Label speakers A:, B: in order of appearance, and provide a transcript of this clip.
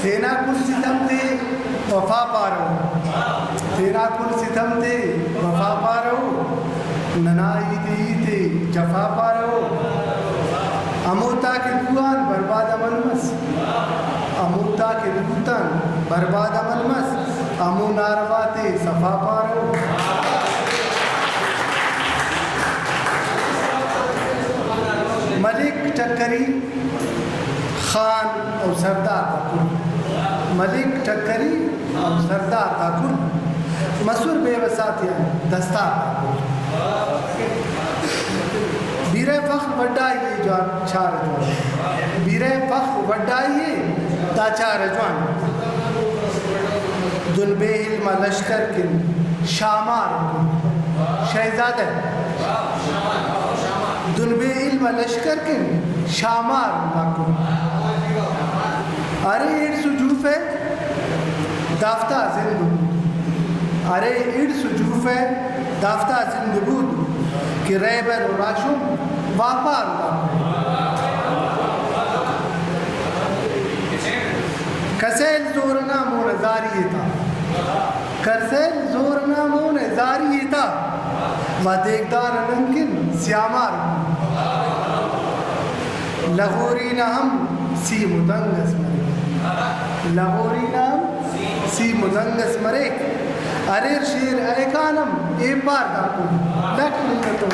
A: تینا کل ستم تے وفا پارو تینا کل ستم تے وفا پارو ننائی تے جفا پارو اموتا کے دوان برباد عمل مس اموتا کے دوتن برباد عمل مس امو نارواتے صفا پارو ملک ٹکری خان اور سردار کا کل ملک ٹکری اور سردار کا کل مسور بے وساتیاں دستار کا کل بیرے فخر وڈائیے جو چھار جوان بیرے فخر وڈائیے تا چھار جوان دن بے علم لشکر کن شامار کن شہزادہ دن بے علم لشکر کن شامار کن ارے ایڈ سجوف ہے دافتہ زندگود ارے ایڈ سجوف ہے دافتہ زندگود کہ ریبر و راشم واپار کسیل زورنا مون زاری تا کسیل زورنا مون زاری تا و دیکدار نمکن سیامار لغوری ہم سی مدنگس مرے لغوری ہم سی مدنگس مرے اریر شیر ایکانم اے پار دا کن لکھ منتو